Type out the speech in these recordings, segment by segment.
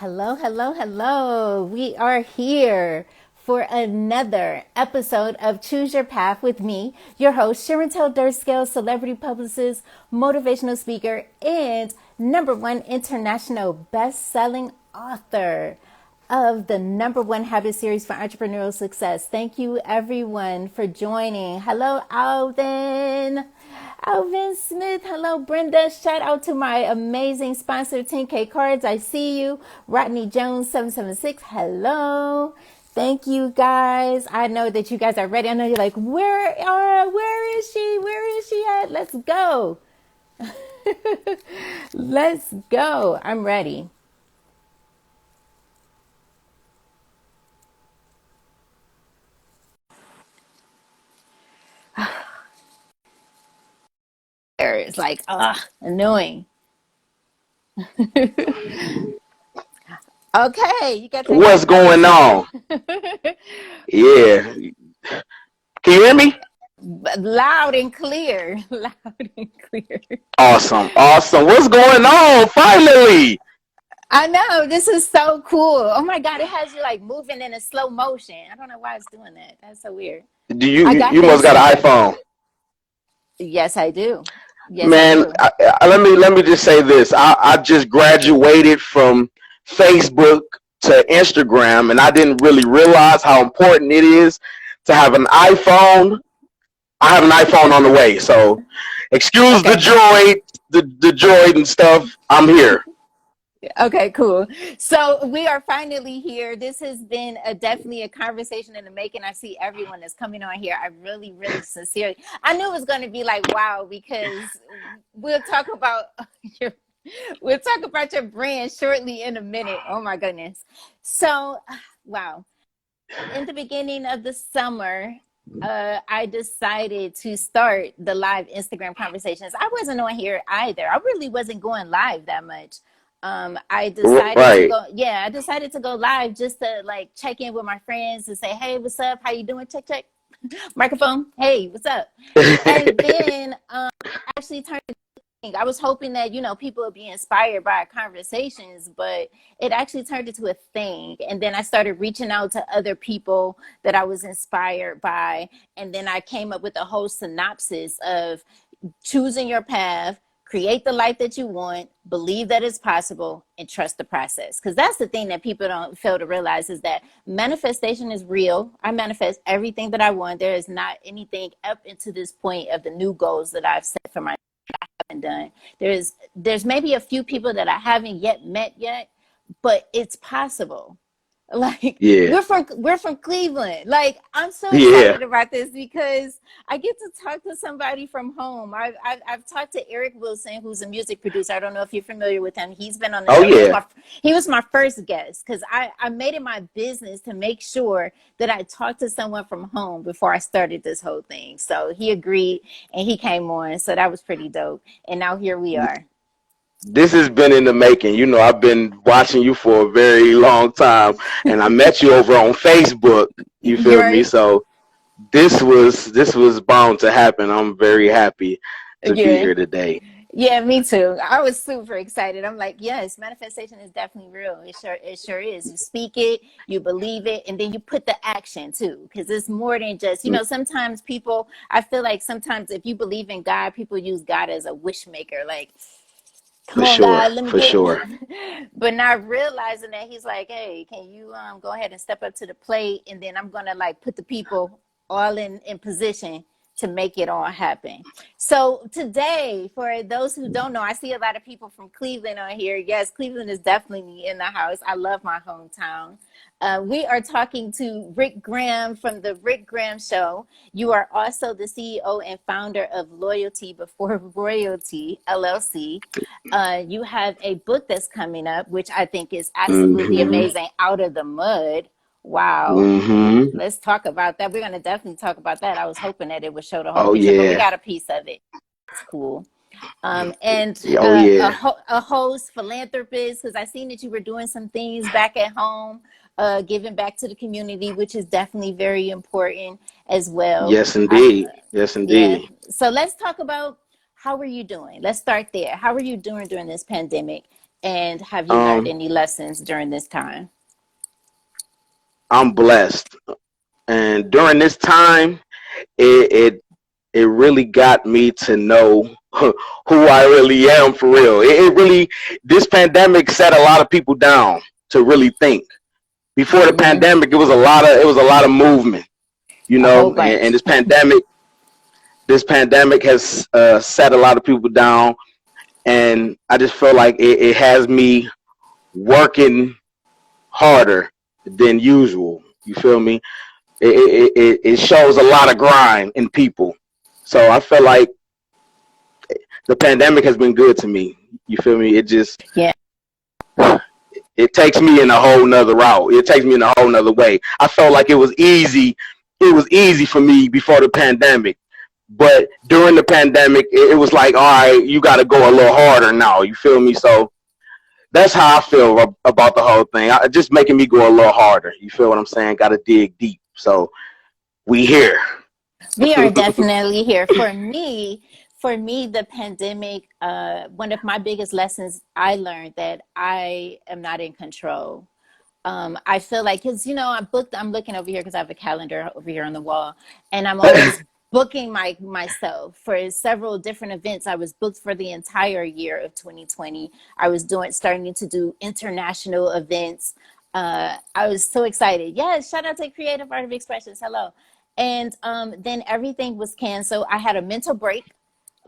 Hello, hello, hello. We are here for another episode of Choose Your Path with me, your host, Sharontel Durskill, celebrity publicist, motivational speaker, and #1 international best-selling author of the #1 habit series for entrepreneurial success. Thank you everyone for joining. Hello, Alvin. Alvin Smith. Hello, Brenda. Shout out to my amazing sponsor, 10K Cards. I see you. Rodney Jones, 776. Hello. Thank you guys. I know that you guys are ready. I know you're like, where is she? Where is she at? Let's go. Let's go. I'm ready. It's like, annoying. Okay, you got to What's going on? Yeah. Can you hear me? loud and clear. Loud and clear. Awesome. Awesome. What's going on? Finally. I know, this is so cool. Oh my God, it has you like moving in a slow motion. I don't know why it's doing that. That's so weird. Do you I you got you must this. got an iPhone. Yes, I do. Yes, I Man, do. let me just say this. I just graduated from Facebook to Instagram, and I didn't really realize how important it is to have an iPhone. I have an iPhone on the way, so excuse the Okay. joy, the joy and stuff. I'm here. Okay, cool. So we are finally here. This has been definitely a conversation in the making. I see everyone that's coming on here. I really, really sincerely, I knew it was going to be like, wow, because we'll talk about your, we'll talk about your brand shortly in a minute. Oh my goodness. So, wow. In the beginning of the summer, I decided to start the live Instagram conversations. I wasn't on here either. I really wasn't going live that much. I decided to Right. go, yeah, I decided to go live just to like check in with my friends and say, hey, what's up? How you doing? Check, check. Microphone. Hey, what's up? And then actually turned I was hoping that, people would be inspired by our conversations, but it actually turned into a thing. And then I started reaching out to other people that I was inspired by. And then I came up with a whole synopsis of choosing your path, create the life that you want, believe that it's possible, and trust the process. Because that's the thing that people don't fail to realize is that manifestation is real. I manifest everything that I want. There is not anything up into this point of the new goals that I've set for myself done. There's maybe a few people that I haven't yet met yet, but it's possible. Like Yeah. we're from Cleveland. Like I'm so Yeah. excited about this because I get to talk to somebody from home. I've talked to Eric Wilson, who's a music producer. I don't know if you're familiar with him. He's been on the Oh show. yeah. He was my first guest because I made it my business to make sure that I talked to someone from home before I started this whole thing. So he agreed and he came on. So that was pretty dope. And now here we are. This has been in the making. I've been watching you for a very long time, and I met you over on Facebook. You feel me? You're So this was bound to happen. I'm very happy to be yeah. here today. Yeah, me too. I was super excited. I'm like, yes, manifestation is definitely real. It sure is. You speak it, you believe it, and then you put the action too. Because it's more than just, sometimes people, I feel like sometimes if you believe in God, people use God as a wish maker. Like, come For on, sure. God, let me For get. sure. But not realizing that he's like, hey, can you go ahead and step up to the plate, and then I'm gonna like put the people all in position to make it all happen. So today, for those who don't know, I see a lot of people from Cleveland on here. Yes, Cleveland is definitely in the house. I love my hometown. We are talking to Rick Graham from the Rick Graham Show. You are also the CEO and founder of Loyalty Before Royalty, LLC. You have a book that's coming up, which I think is absolutely Mhm. amazing, Out of the Mud. Wow. Mhm. Let's talk about that. We're going to definitely talk about that. I was hoping that it would show the whole Oh picture, but we yeah. got a piece of it. It's cool. And Oh yeah. a host, philanthropist, because I seen that you were doing some things back at home, giving back to the community, which is definitely very important as well. Yes indeed. Yes Yeah. indeed. So let's talk about how are you doing? Let's start there. How are you doing during this pandemic? And have you learned Um, any lessons during this time? I'm blessed, and during this time, it it, it really got me to know who I really am for real. It really, this pandemic set a lot of people down to really think. Before the Hmm. pandemic, it was a lot of movement, A whole and bunch. this pandemic has set a lot of people down, and I just feel like it has me working harder than usual. You feel me? It shows a lot of grind in people. So I feel like the pandemic has been good to me. You feel me? Yeah. It takes me in a whole nother route. It takes me in a whole nother way. I felt like it was easy. It was easy for me before the pandemic. But during the pandemic, it was like, all right, you got to go a little harder now. You feel me? So that's how I feel about the whole thing. Just making me go a little harder. You feel what I'm saying? Got to dig deep. So we here. We are definitely here. For me, the pandemic, one of my biggest lessons I learned that I am not in control. I feel like, because I'm looking over here because I have a calendar over here on the wall, and I'm always booking myself for several different events. I was booked for the entire year of 2020. I was starting to do international events. I was so excited. Yes, shout out to Creative Art of Expressions. Hello. And then everything was canceled. I had a mental break,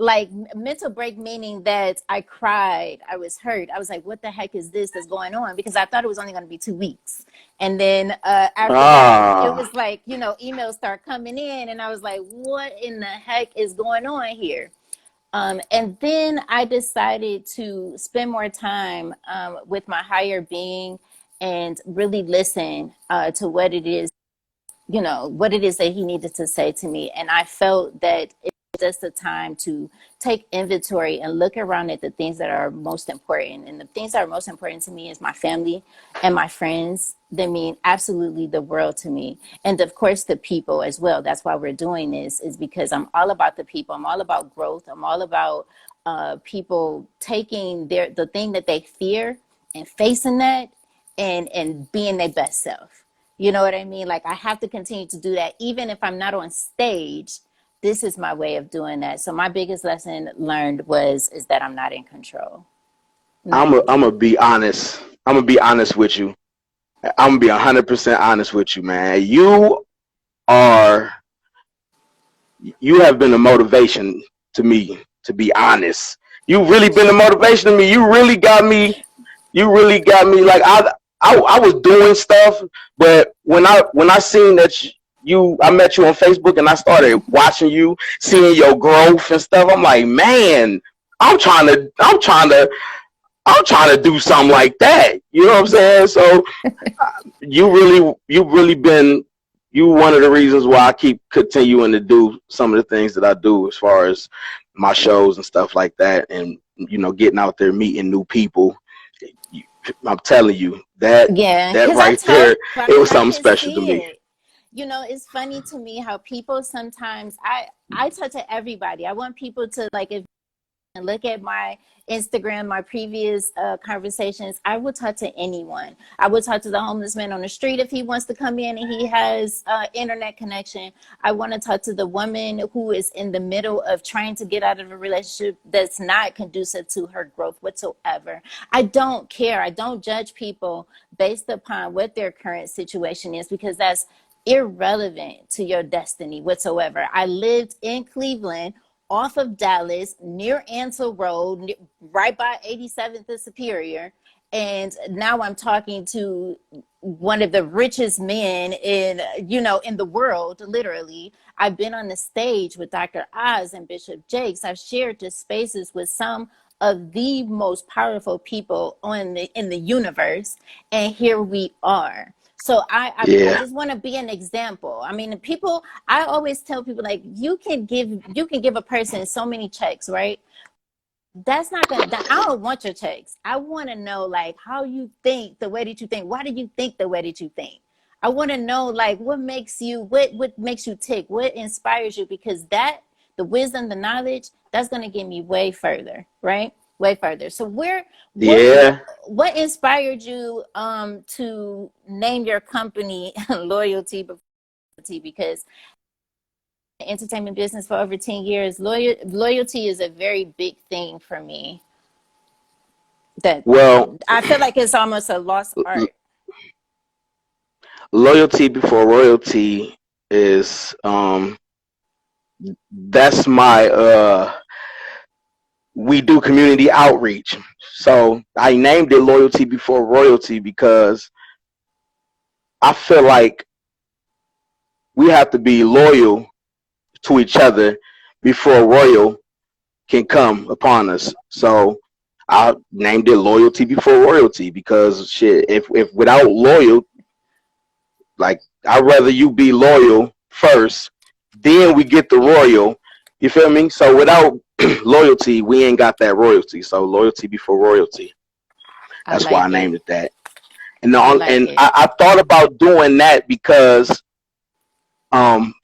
like mental break, meaning that I cried, I was hurt, I was like, what the heck is this that's going on, because I thought it was only going to be 2 weeks. And then after that, it Ah, was like, emails start coming in, and I was like, what in the heck is going on here? And then I decided to spend more time with my higher being and really listen to what it is that he needed to say to me. And I felt that it's just a time to take inventory and look around at the things that are most important. And the things that are most important to me is my family and my friends. They mean absolutely the world to me. And of course, the people as well. That's why we're doing this, is because I'm all about the people. I'm all about growth. I'm all about people taking the thing that they fear and facing that, and being their best self. You know what I mean? Like, I have to continue to do that. Even if I'm not on stage, this is my way of doing that. So my biggest lesson learned is that I'm not in control. Not in I'm control. gonna be honest. I'm gonna be honest with you. I'm gonna be 100% honest with you, man. Are you have been a motivation to me. To be honest, you really been a motivation to me. You really got me. You really got me. Like I was doing stuff, but when I seen that I met you on Facebook and I started watching you, seeing your growth and stuff. I'm like, man, I'm trying to do something like that. You know what I'm saying? So you really been you one of the reasons why I keep continuing to do some of the things that I do as far as my shows and stuff like that, and getting out there meeting new people. I'm telling you that Yeah, that because I right tell there, you, I it mean, was I something can special to see me. it. It's funny to me how people sometimes, I talk to everybody. I want people to, like, if and look at my Instagram, my previous conversations, I would talk to anyone. I would talk to the homeless man on the street if he wants to come in and he has internet connection. I want to talk to the woman who is in the middle of trying to get out of a relationship that's not conducive to her growth whatsoever. I don't care. I don't judge people based upon what their current situation is, because that's irrelevant to your destiny whatsoever. I lived in Cleveland, off of Dallas, near Ansel Road, right by 87th and Superior. And now I'm talking to one of the richest men in the world, literally. I've been on the stage with Dr. Oz and Bishop Jakes. I've shared the spaces with some of the most powerful people in the universe, and here we are. So I Yeah, just want to be an example. I mean, people, I always tell people, like, you can give a person so many checks, right? That's not gonna I don't want your checks. I want to know, like, how you think, the way that you think. Why do you think the way that you think? I want to know, like, what makes you tick, what inspires you, because that, the wisdom, the knowledge, that's going to get me way further, right? way further. So where, Yeah. what inspired you to name your company Loyalty Before Loyalty? Because entertainment business for over 10 years, loyalty is a very big thing for me that Well, I feel like it's almost a lost art. loyalty before royalty is that's my we do community outreach. So I named it Loyalty Before Royalty because I feel like we have to be loyal to each other before royal can come upon us. So I named it Loyalty Before Royalty because shit, if without loyal, like I'd rather you be loyal first, then we get the royal. You feel me? So without loyalty, we ain't got that royalty. So loyalty before royalty. I That's why I like named it. it that. And I like it. I thought about doing that because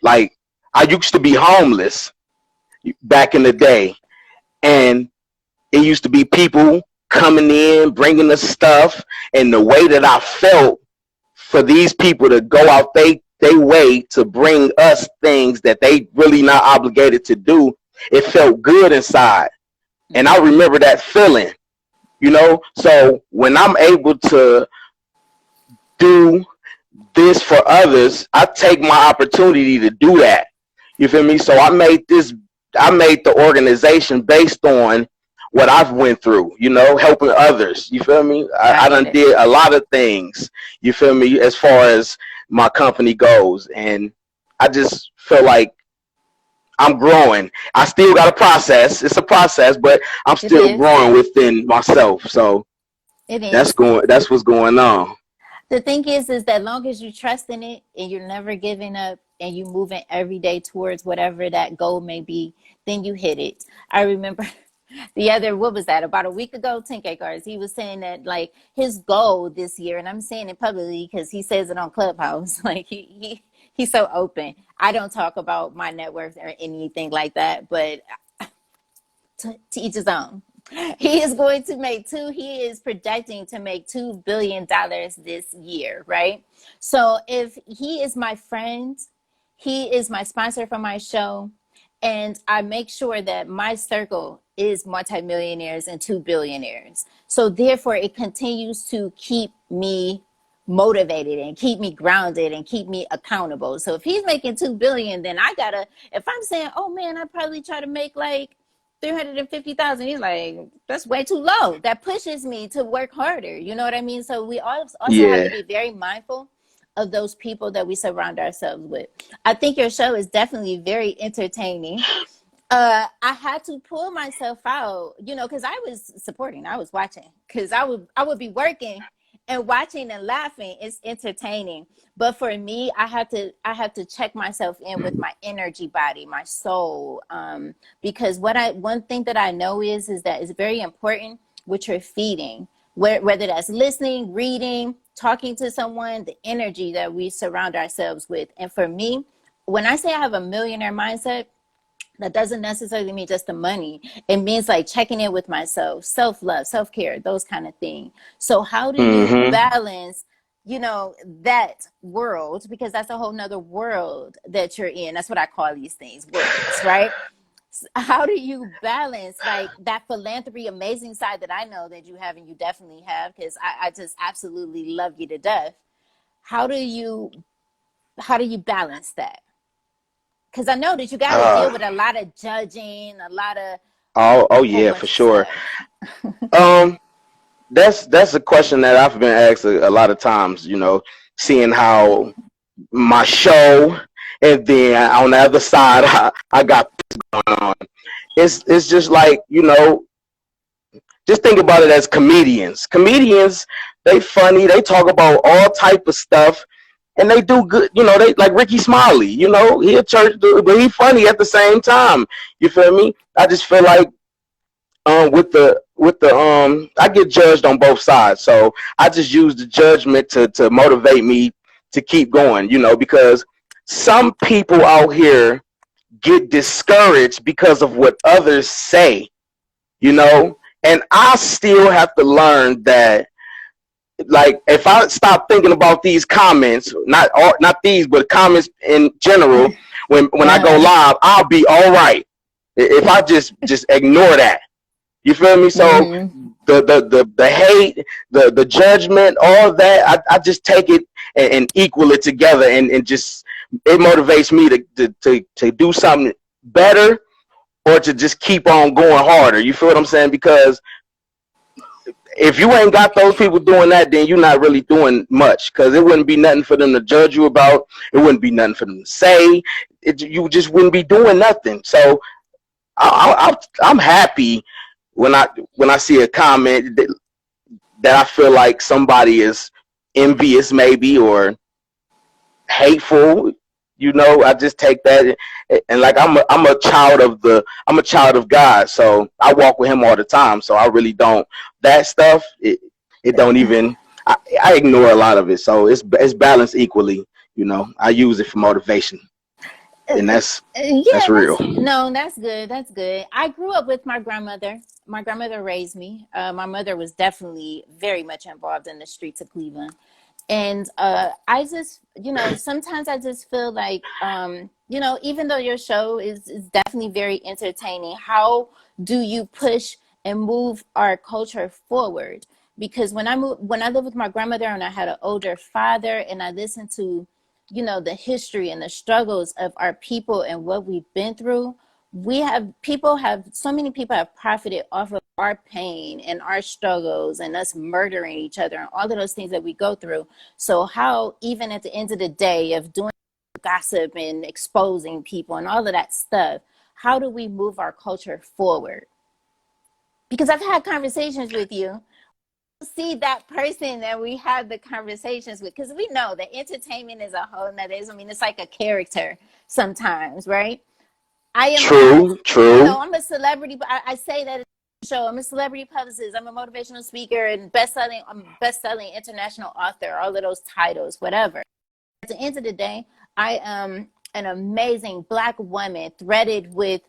like I used to be homeless back in the day, and it used to be people coming in bringing us stuff, and the way that I felt for these people to go out they way to bring us things that they really not obligated to do, it felt good inside. And I remember that feeling, you know. So when I'm able to do this for others, I take my opportunity to do that. You feel me? So I made the organization based on what I've went through, you know, helping others. You feel me? I get done it. did a lot of things, you feel me, as far as my company goes. And I just feel like I'm growing. I still got a process. It's a process, but I'm It still is. growing within myself. So It that's is. what's going on. The thing is that long as you trust in it and you're never giving up and you moving every day towards whatever that goal may be, then you hit it. I remember what was that, about a week ago, 10K Cars, he was saying that like his goal this year, and I'm saying it publicly because he says it on Clubhouse, like he's so open. I don't talk about my net worth or anything like that, but to each his own. He is going to make he is projecting to make $2 billion this year, right? So if he is my friend, he is my sponsor for my show, and I make sure that my circle is multimillionaires and 2 billionaires. So therefore it continues to keep me motivated and keep me grounded and keep me accountable. So if he's making 2 billion, then I gotta, if I'm saying, oh man, I probably try to make like 350,000, he's like, that's way too low. That pushes me to work harder. You know what I mean? So we also have to Yeah. be very mindful of those people that we surround ourselves with. I think your show is definitely very entertaining. I had to pull myself out, you know, because I was supporting, I was watching, because I would be working and watching and laughing. It's entertaining, but for me, I have to check myself in with my energy body, my soul, because one thing that I know is that it's very important what you're feeding, whether that's listening, reading, talking to someone, the energy that we surround ourselves with. And for me, when I say I have a millionaire mindset, that doesn't necessarily mean just the money. It means like checking in with myself, self-love, self-care, those kind of things. So how do you Mm-hmm. balance, that world? Because that's a whole nother world that you're in. That's what I call these things, worlds, right? How do you balance like that philanthropy amazing side that I know that you have and you definitely have, because I just absolutely love you to death. How do you balance that? Because I know that you got to deal Uh, with a lot of judging, a lot of oh whole yeah, for bunch of sure. stuff. Um, that's a question that I've been asked a lot of times. You know, seeing how my show, and then on the other side, I got this going on. It's just like, you know, just think about it as comedians. Comedians, they funny. They talk about all type of stuff, and they do good. You know, they like Ricky Smiley. You know, he a church dude, but he funny at the same time. You feel me? I just feel like I get judged on both sides, so I just use the judgment to motivate me to keep going, you know, because some people out here get discouraged because of what others say, you know, And I still have to learn that, like, if I stop thinking about these comments, not these, but comments in general, when I go live, I'll be all right. If I just ignore that, you feel me? So the hate, the judgment, all of that, I just take it and equal it together, and just it motivates me to do something better, or to just keep on going harder. You feel what I'm saying? Because if you ain't got those people doing that, then you're not really doing much, because it wouldn't be nothing for them to judge you about. It wouldn't be nothing for them to say. You just wouldn't be doing nothing. So I'm happy when I see a comment that I feel like somebody is envious, maybe, or hateful. I just take that, and like I'm a child of God, so I walk with Him all the time. So I really don't, that stuff. It don't even. I ignore a lot of it, so it's balanced equally. I use it for motivation, and that's real. That's good. That's good. I grew up with my grandmother. My grandmother raised me. My mother was definitely very much involved in the streets of Cleveland. And I just, sometimes I just feel like, even though your show is definitely very entertaining, how do you push and move our culture forward? Because when I lived with my grandmother and I had an older father, and I listened to, the history and the struggles of our people and what we've been through, so many people have profited off of our pain and our struggles and us murdering each other and all of those things that we go through. So how, even at the end of the day of doing gossip and exposing people and all of that stuff, how do we move our culture forward? Because I've had conversations with you, see that person that we have the conversations with, because we know that entertainment is a whole nother, it's like a character sometimes, right? I am true. I'm a celebrity, but I say that in the show. I'm a celebrity publicist. I'm a motivational speaker and best-selling international author, all of those titles, whatever. At the end of the day, I am an amazing Black woman threaded with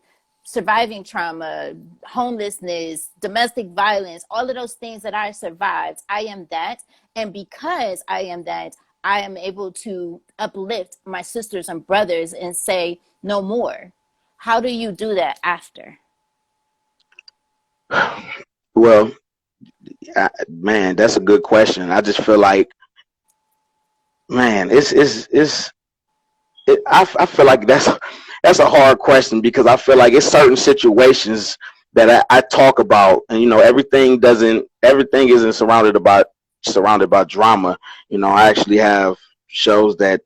surviving trauma, homelessness, domestic violence, all of those things that I survived. I am that. And because I am that, I am able to uplift my sisters and brothers and say, no more. How do you do that after? Well, man, that's a good question. I just feel like, man, I feel like that's a hard question, because I feel like it's certain situations that I talk about, and everything isn't surrounded by drama. I actually have shows that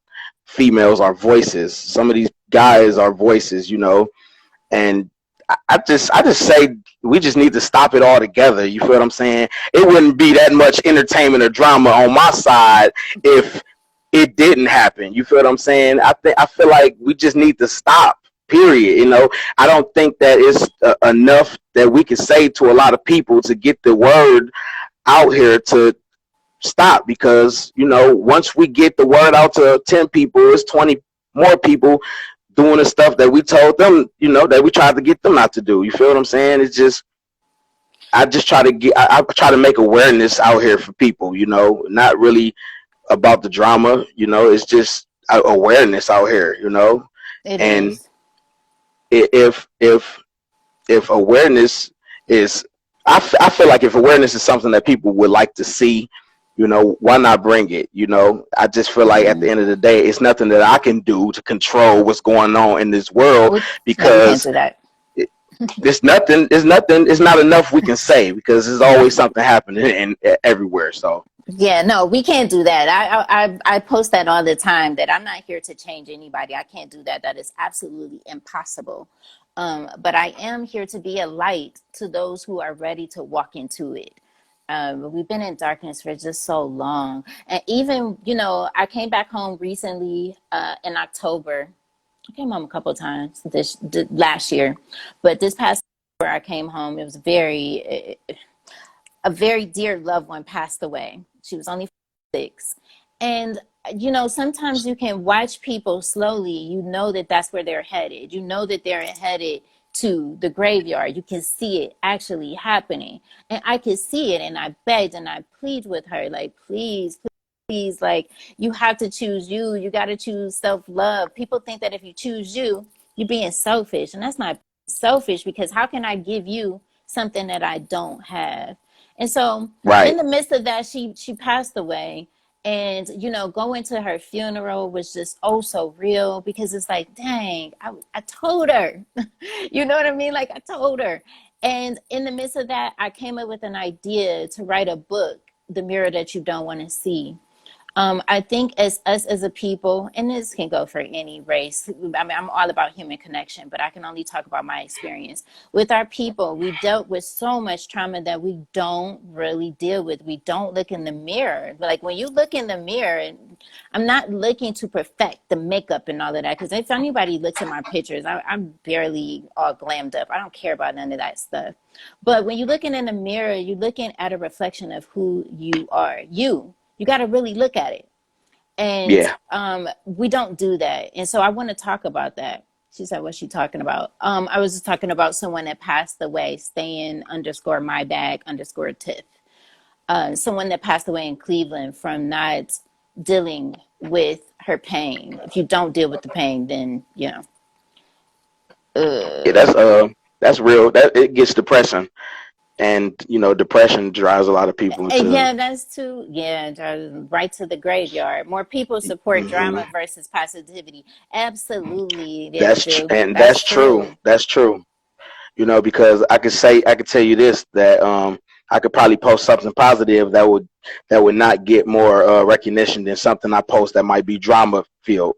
females are voices. Some of these guys are voices, and I just say we just need to stop it all together. You feel what I'm saying? It wouldn't be that much entertainment or drama on my side if it didn't happen. You feel what I'm saying? I feel like we just need to stop. Period. I don't think that it's enough that we can say to a lot of people to get the word out here to stop, because once we get the word out to 10 people, it's 20 more people doing the stuff that we told them, that we tried to get them not to do. You feel what I'm saying? It's just, I try to make awareness out here for people, not really about the drama, it's just awareness out here, It and is. If awareness is, I feel like if awareness is something that people would like to see, why not bring it? I just feel like at the end of the day, it's nothing that I can do to control what's going on in this world, because it's not enough we can say, because there's always something happening everywhere. So yeah, no, we can't do that. I post that all the time, that I'm not here to change anybody. I can't do that. That is absolutely impossible. But I am here to be a light to those who are ready to walk into it. We've been in darkness for just so long. And even, I came back home recently in October. I came home a couple of times last year. But this past year I came home, it was a very dear loved one passed away. She was only 6. And, sometimes you can watch people slowly. That that's where they're headed. That they're headed to the graveyard. You can see it actually happening. And I could see it, and I begged and I plead with her, like, please, please, like, you have to choose you. You got to choose self-love. People think that if you choose you, you're being selfish. And that's not selfish, because how can I give you something that I don't have? And so in Right. the midst of that, she passed away. And going to her funeral was just oh so real, because it's like, dang, I told her. You know what I mean? Like, I told her. And in the midst of that, I came up with an idea to write a book, The Mirror That You Don't Want to See. I think as us as a people, and this can go for any race. I mean, I'm all about human connection, but I can only talk about my experience. With our people, we dealt with so much trauma that we don't really deal with. We don't look in the mirror. Like, when you look in the mirror, I'm not looking to perfect the makeup and all of that, because if anybody looks at my pictures, I'm barely all glammed up. I don't care about none of that stuff. But when you're looking in the mirror, you're looking at a reflection of who you are. You got to really look at it. And Yeah. we don't do that. And so I want to talk about that. She said, what's she talking about? I was just talking about someone that passed away, Stan underscore my bag underscore Tiff. Someone that passed away in Cleveland from not dealing with her pain. If you don't deal with the pain, then, Yeah, that's real. That it gets depressing. And depression drives a lot of people to. yeah, that's too, yeah, right to the graveyard. More people support Mhm. drama versus positivity. Absolutely, they That's do. and that's That's true. true. That's true. Because I could tell you this, that I could probably post something positive that would not get more recognition than something I post that might be drama filled.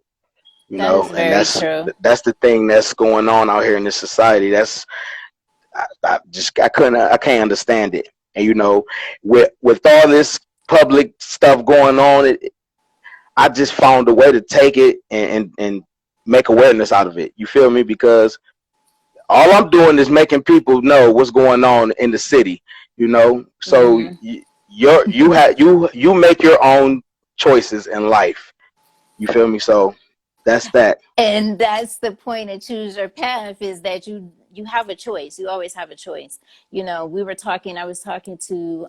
That is And very true. that's the thing that's going on out here in this society. That's I can't understand it. And with all this public stuff going on, I just found a way to take it and make awareness out of it. You feel me? Because all I'm doing is making people know what's going on in the city. So Hmm. you make your own choices in life. You feel me? So that's that. And that's the point of choose your path, is that you have a choice. You always have a choice. I was talking to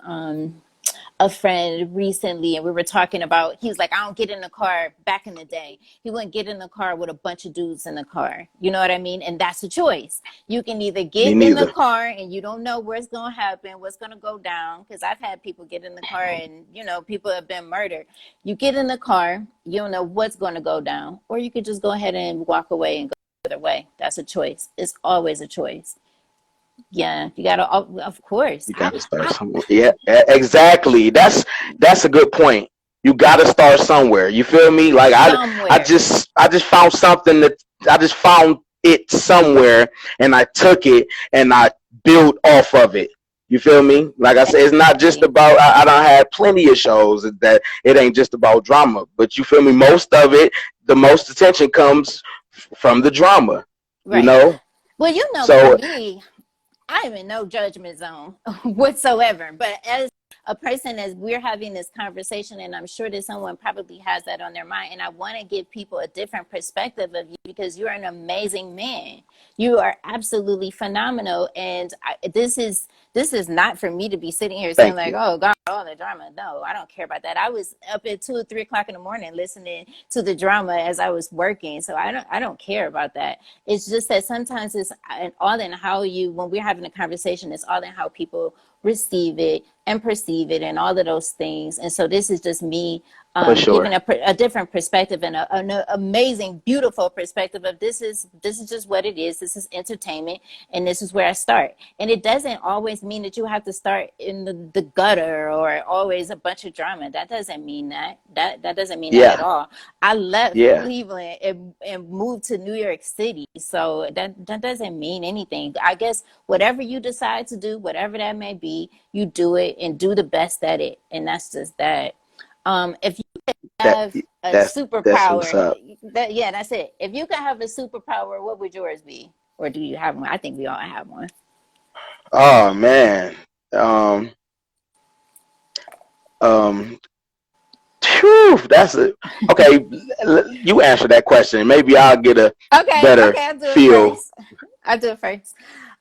a friend recently, and we were talking about, he was like, I don't get in the car. Back in the day, he wouldn't get in the car with a bunch of dudes in the car. You know what I mean? And that's a choice. You can either Me get in the neither. car and you don't know what's going to happen, what's going to go down, because I've had people get in the car and people have been murdered. You get in the car, you don't know what's going to go down, or you could just go ahead and walk away and go the other way. That's a choice. It's always a choice. Yeah, you gotta, of course. You gotta start somewhere. Yeah, exactly. That's a good point. You gotta start somewhere. You feel me? Like Somewhere. I just found something that I just found it somewhere, and I took it and I built off of it. You feel me? Like I said, it's not just Exactly. about. I don't have plenty of shows that it ain't just about drama. But you feel me? Most of it, the most attention comes from the drama. You Right. know. Well, for So me, I am in no judgment zone whatsoever. But as a person, as we're having this conversation, and I'm sure that someone probably has that on their mind, and I want to give people a different perspective of you, because you're an amazing man. You are absolutely phenomenal, and this is not for me to be sitting here saying thank like, you. oh God, all the drama. No, I don't care about that. I was up at 2 or 3 o'clock in the morning listening to the drama as I was working, so I don't care about that. It's just that sometimes it's all in how when we're having a conversation, it's all in how people receive it and perceive it and all of those things. And so this is just me For giving sure. a different perspective, and an amazing, beautiful perspective of this is just what it is. This is entertainment, and this is where I start. And it doesn't always mean that you have to start in the gutter or always a bunch of drama. That doesn't mean that. That doesn't mean that at Yeah. all. I left Yeah. Cleveland and moved to New York City, so that doesn't mean anything. I guess whatever you decide to do, whatever that may be, you do it and do the best at it, and that's just that. If you That have a that's that's what's superpower, up. yeah, that's it. If you could have a superpower, what would yours be? Or do you have one? I think we all have one. Oh man. Um um Whew, that's it. Okay, you answer that question. Maybe I'll get a better I'll do it feel. first. I'll do it first.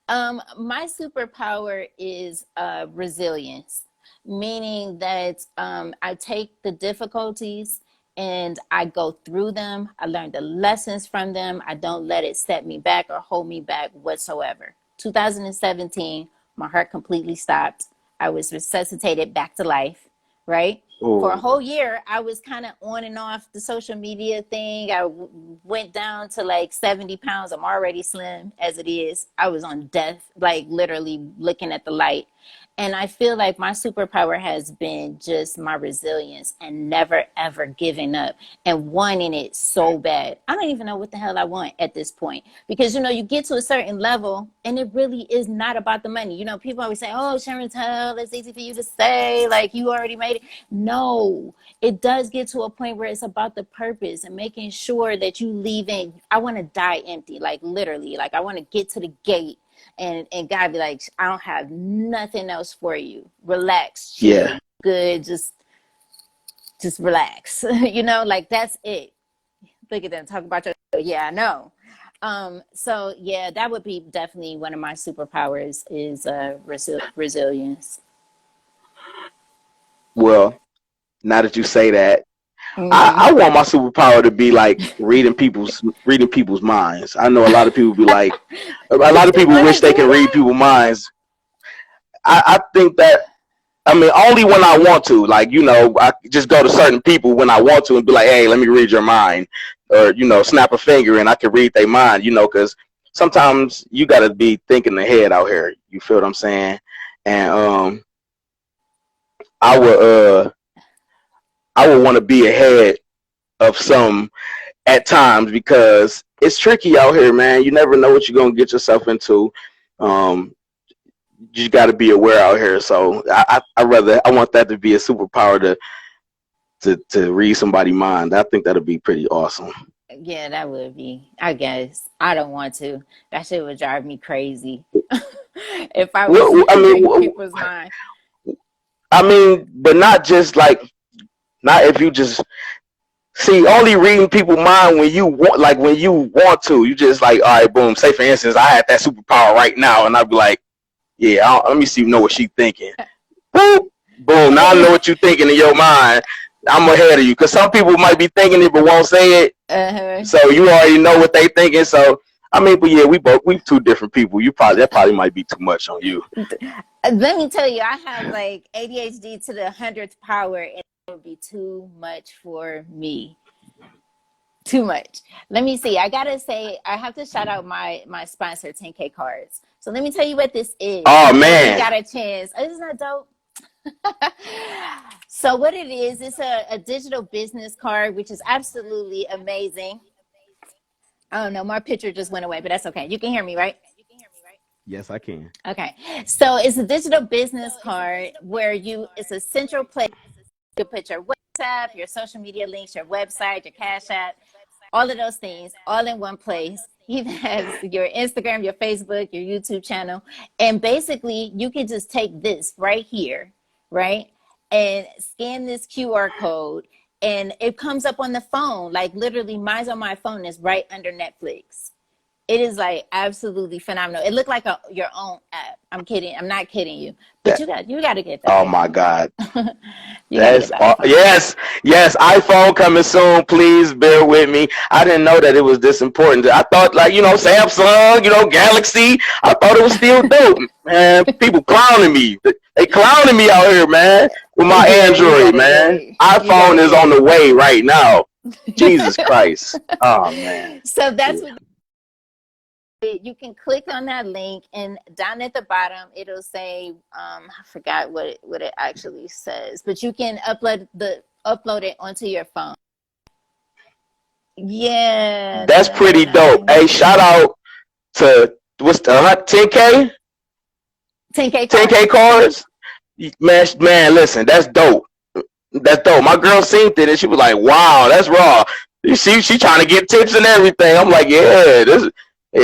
My superpower is resilience, meaning that I take the difficulties and I go through them. I learn the lessons from them. I don't let it set me back or hold me back whatsoever. 2017, my heart completely stopped. I was resuscitated back to life, right? For a Ooh. whole year, I was kind of on and off the social media thing. I went down to like 70 pounds. I'm already slim as it is. I was on death, like literally looking at the light. And I feel like my superpower has been just my resilience and never, ever giving up and wanting it so bad. I don't even know what the hell I want at this point because, you get to a certain level and it really is not about the money. People always say, oh, Chantel, it's easy for you to say, like you already made it. No, it does get to a point where it's about the purpose and making sure that you leave in. I want to die empty, like literally, like I want to get to the gate. And God be like, I don't have nothing else for you. Relax, chill, Yeah. good, just relax. Like that's it. Look at them talk about your. Yeah, I know. So yeah, that would be definitely one of my superpowers is resilience. Well, now that you say that, Mm-hmm. I want my superpower to be like reading people's minds. I know a lot of people be like, a lot of You people want wish to they do can read that? people's minds. I think that, I mean, only when I want to. Like, I just go to certain people when I want to and be like, hey, let me read your mind. Or, snap a finger and I can read their mind, because sometimes you got to be thinking ahead out here. You feel what I'm saying? And I would I would want to be ahead of some at times because it's tricky out here, man. You never know what you're going to get yourself into. Um, you got to be aware out here. So I want that to be a superpower to read somebody's mind. I think that'll be pretty awesome. Yeah, that would be. I guess I don't want to. That shit would drive me crazy if I was Well, reading people's mind. but not just like, not if you just see only reading people's mind when you want, like when you want to. You just like, all right, boom. Say for instance, I had that superpower right now, and I'd be like, yeah, let me see, what she's thinking. Boom, boom. Now I know what you're thinking in your mind. I'm ahead of you because some people might be thinking it but won't say it. Uh-huh. So you already know what they thinking. So but yeah, we two different people. That probably might be too much on you. Let me tell you, I have like ADHD to the 100th power, and it would be too much for me. Too much. Let me see. I gotta say, I have to shout out my sponsor, 10K Cards. So let me tell you what this is. Oh If you ever man, got a chance, isn't that dope? So what it is, it's a digital business card, which is absolutely amazing. Oh no, my picture just went away, but that's okay. You can hear me, right? yes, I can. Okay. So it's a digital business card where it's a central place. You put your WhatsApp, your social media links, your website, your Cash App, all of those things all in one place. It has your Instagram, your Facebook, your YouTube channel. And basically, you can just take this right here, right? And scan this QR code, and it comes up on the phone. Like literally, mine's on my phone is right under Netflix. It is like absolutely phenomenal. It looked like your own app. I'm kidding. I'm not kidding you. But That, you got to get the oh my iPhone. God. You got to get the iPhone. Yes, yes. iPhone coming soon. Please bear with me. I didn't know that it was this important. I thought like Samsung, Galaxy. I thought it was still dope. Man, people clowning me. They clowning me out here, man. With my Yeah, you Android, gotta man. get. You iPhone gotta is on get. the way right now. Jesus Christ. Oh man. So that's Yeah. what you can click on that link, and down at the bottom it'll say I forgot what it actually says, but you can upload it onto your phone. Yeah, That's pretty dope. Hey, shout out to what's the 10K? 10K 10K cards. cards? Man, listen, that's dope. That's dope. My girl seen it and she was like, "Wow, that's raw." She trying to get tips and everything. I'm like, yeah.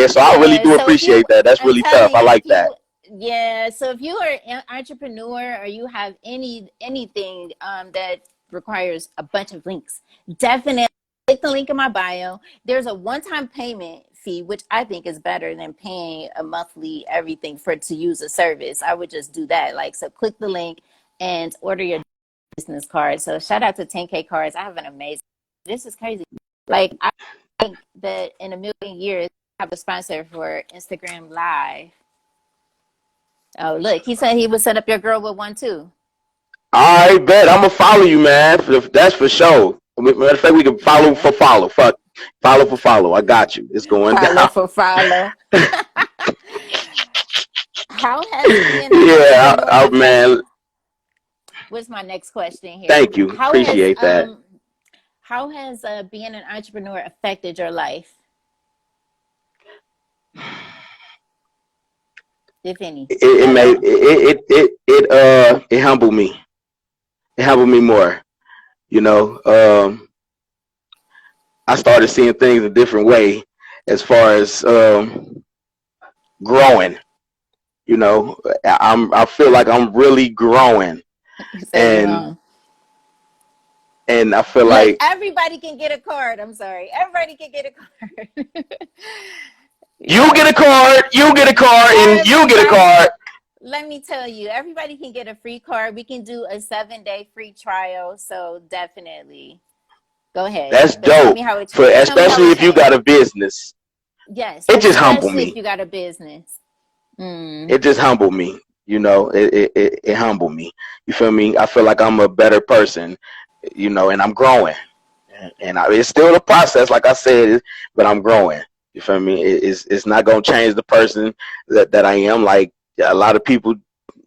So I really Yeah, do so if you, appreciate that. That's I'm really tough. telling I you, like that. yeah, so if you are an entrepreneur or you have anything that requires a bunch of links. Definitely click the link in my bio. There's a one-time payment fee, which I think is better than paying a monthly everything to use a service. I would just do that. Like, so click the link and order your business card. So shout out to 10K Cards. I have an amazing, this is crazy. Like, I think that in a million years, I have a sponsor for Instagram Live. Oh, look, he said he would set up your girl with one too. All right, bet. I'm gonna follow you, man. That's for sure. Matter of fact, we can follow for follow. Fuck, follow for follow. I got you. It's going follow down. For follow. How has being man. What's my next question here? Thank you. Appreciate that. How has being an entrepreneur affected your life, if any? It humbled me. It humbled me more. You know, I started seeing things a different way as far as growing. You know, I feel like I'm really growing, and I feel like everybody can get a card. I'm sorry, everybody can get a card. You get a card, you get a card, and you get a card. Let me tell you, everybody can get a free card. We can do a 7-day free trial. So definitely go ahead. That's dope. Especially if you got a business. Yes. It just humbled me. If you got a business. It just humbled me. You know, it humbled me. You feel me? I feel like I'm a better person, you know, and I'm growing. And it's still a process, like I said, but I'm growing. You feel me? It's not going to change the person that I am. Like, a lot of people,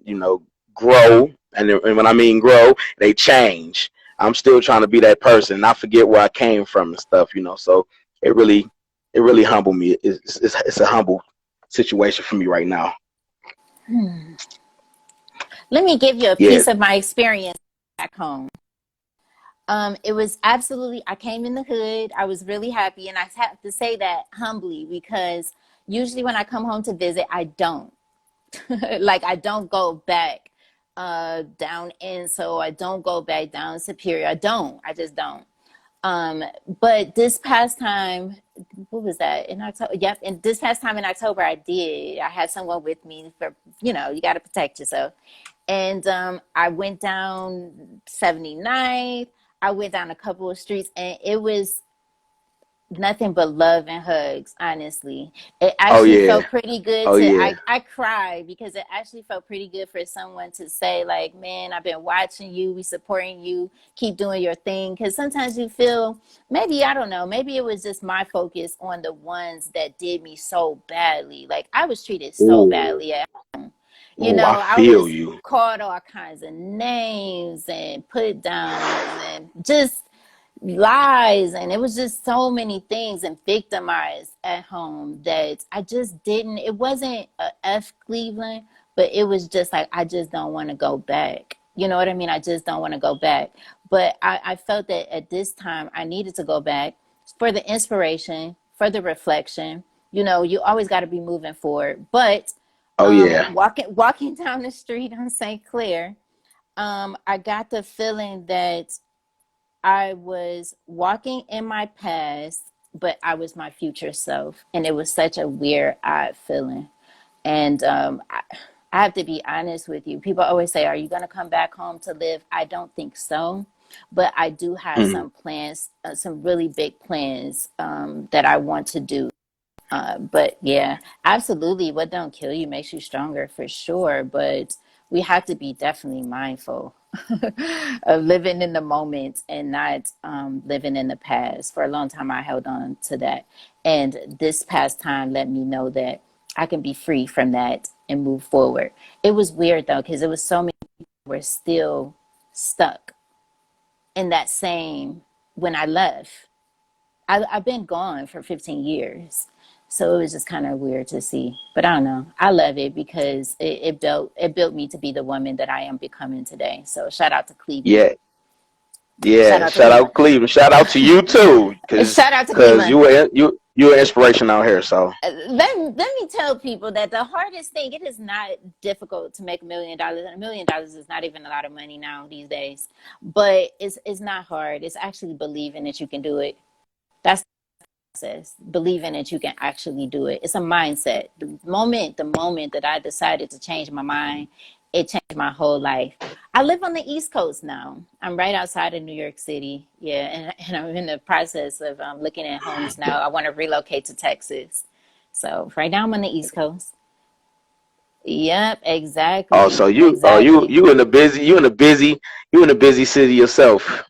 you know, grow. And when I mean grow, they change. I'm still trying to be that person. And I forget where I came from and stuff, you know. So it really humbled me. It's a humble situation for me right now. Let me give you a piece of my experience back home. It was absolutely, I came in the hood. I was really happy. And I have to say that humbly, because usually when I come home to visit, I don't. Like, I don't go back down in, so I don't go back down Superior. I just don't. But this past time, what was that, in October? Yep. And this past time in October, I did. I had someone with me for, you know, you got to protect yourself. And I went down 79th. I went down a couple of streets, and it was nothing but love and hugs, honestly. It actually felt pretty good I cried, because it actually felt pretty good for someone to say, like, man, I've been watching you, we supporting you, keep doing your thing. Because sometimes you feel, maybe, I don't know, maybe it was just my focus on the ones that did me so badly. Like, I was treated so badly at home. You know, I was called all kinds of names and put downs and just lies, and it was just so many things, and victimized at home, that I just didn't, it wasn't a F Cleveland, but it was just like, I just don't want to go back. You know what I mean? I just don't want to go back. But I felt that at this time I needed to go back for the inspiration, for the reflection. You know, you always got to be moving forward. But walking down the street on St. Clair, I got the feeling that I was walking in my past, but I was my future self. And it was such a weird, odd feeling. And I have to be honest with you. People always say, are you going to come back home to live? I don't think so. But I do have some plans, some really big plans that I want to do. But yeah, absolutely. What don't kill you makes you stronger, for sure. But we have to be definitely mindful of living in the moment and not living in the past. For a long time, I held on to that. And this past time let me know that I can be free from that and move forward. It was weird, though, because it was so many people were still stuck in that same, when I left. I've been gone for 15 years. So it was just kind of weird to see. But I don't know. I love it, because it built me to be the woman that I am becoming today. So shout out to Cleveland. Yeah. Shout out Cleveland. Shout out to you too. Shout out to Cleveland. Because you're an inspiration out here. So Let me tell people that the hardest thing, it is not difficult to make $1 million. And $1 million is not even a lot of money now these days. But it's not hard. It's actually believing that you can do it. That's the process. Believing that you can actually do it. It's a mindset. The moment that I decided to change my mind, it changed my whole life. I live on the East Coast now. I'm right outside of New York City. Yeah, and I'm in the process of looking at homes now. I want to relocate to Texas. So right now I'm on the East Coast. Yep, oh, so exactly, exactly. you in a busy city yourself.